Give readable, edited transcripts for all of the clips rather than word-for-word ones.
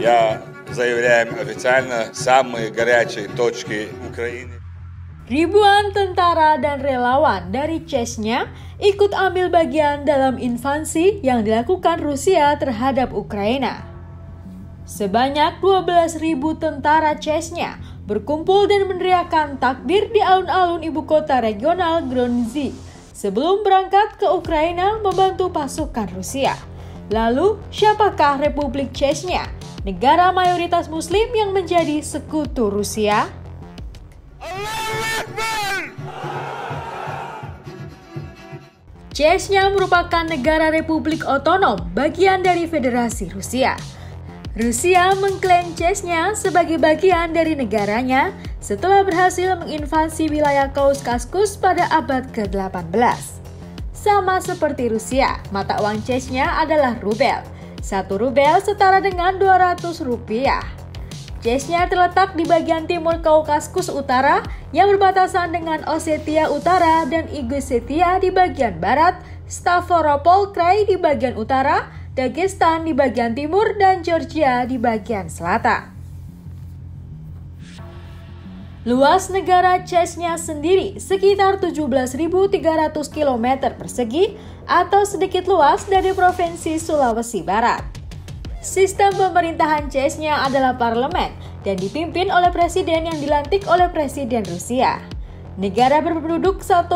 Я заявляем официально самые горячие точки Украины. Ribuan tentara dan relawan dari Chechnya ikut ambil bagian dalam invasi yang dilakukan Rusia terhadap Ukraina. Sebanyak 12.000 tentara Chechnya berkumpul dan meneriakkan takbir di alun-alun ibu kota regional Grozny sebelum berangkat ke Ukraina membantu pasukan Rusia. Lalu, siapakah Republik Chechnya, negara mayoritas Muslim yang menjadi sekutu Rusia? Chechnya merupakan negara republik otonom bagian dari Federasi Rusia. Rusia mengklaim Chechnya sebagai bagian dari negaranya setelah berhasil menginvasi wilayah Kaukasus pada abad ke-18. Sama seperti Rusia, mata uang Chechnya adalah rubel. 1 rubel setara dengan 200 rupiah. Chechnya terletak di bagian timur Kaukasus Utara yang berbatasan dengan Osetia Utara dan Ingushetia di bagian barat, Stavropol Krai di bagian utara, Dagestan di bagian timur, dan Georgia di bagian selatan. Luas negara Chechnya sendiri sekitar 17.300 km persegi atau sedikit luas dari Provinsi Sulawesi Barat. Sistem pemerintahan Chechnya adalah parlemen dan dipimpin oleh presiden yang dilantik oleh Presiden Rusia. Negara berpenduduk 1,5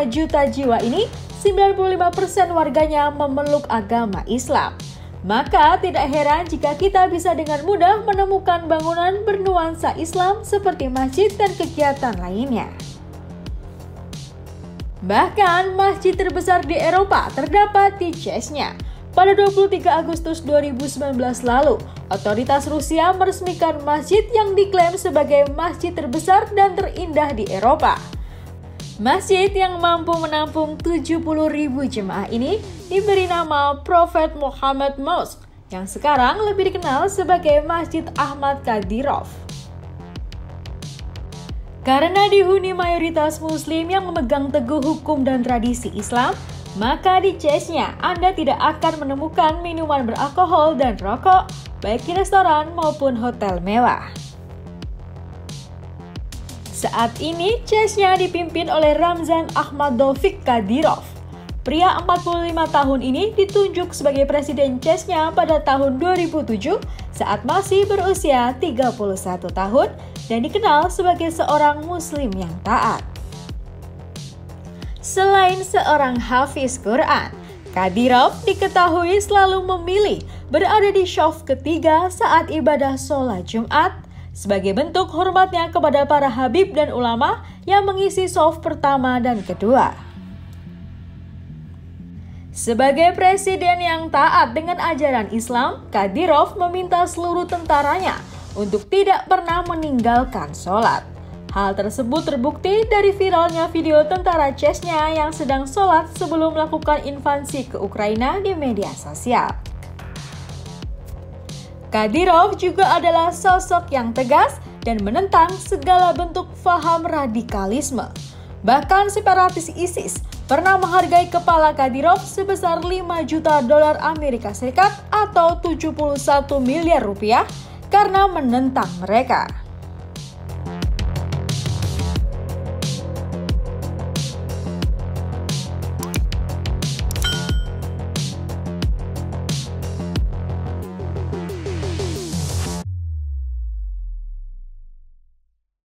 juta jiwa ini, 95% warganya memeluk agama Islam. Maka tidak heran jika kita bisa dengan mudah menemukan bangunan bernuansa Islam seperti masjid dan kegiatan lainnya. Bahkan masjid terbesar di Eropa terdapat di Chechnya. Pada 23 Agustus 2019 lalu, otoritas Rusia meresmikan masjid yang diklaim sebagai masjid terbesar dan terindah di Eropa. Masjid yang mampu menampung 70.000 jemaah ini diberi nama Prophet Muhammad Mosque, yang sekarang lebih dikenal sebagai Masjid Ahmad Kadyrov. Karena dihuni mayoritas Muslim yang memegang teguh hukum dan tradisi Islam, maka di Chechnya Anda tidak akan menemukan minuman beralkohol dan rokok, baik di restoran maupun hotel mewah. Saat ini, Chechnya dipimpin oleh Ramzan Akhmadovich Kadyrov. Pria 45 tahun ini ditunjuk sebagai Presiden Chechnya pada tahun 2007 saat masih berusia 31 tahun dan dikenal sebagai seorang Muslim yang taat. Selain seorang hafiz Quran, Kadyrov diketahui selalu memilih berada di shaf ketiga saat ibadah sholat Jumat sebagai bentuk hormatnya kepada para habib dan ulama yang mengisi shaf pertama dan kedua. Sebagai presiden yang taat dengan ajaran Islam, Kadyrov meminta seluruh tentaranya untuk tidak pernah meninggalkan sholat. Hal tersebut terbukti dari viralnya video tentara Chechnya yang sedang sholat sebelum melakukan invasi ke Ukraina di media sosial. Kadyrov juga adalah sosok yang tegas dan menentang segala bentuk faham radikalisme. Bahkan separatis ISIS pernah menghargai kepala Kadyrov sebesar 5 juta dolar Amerika Serikat atau 71 miliar rupiah karena menentang mereka.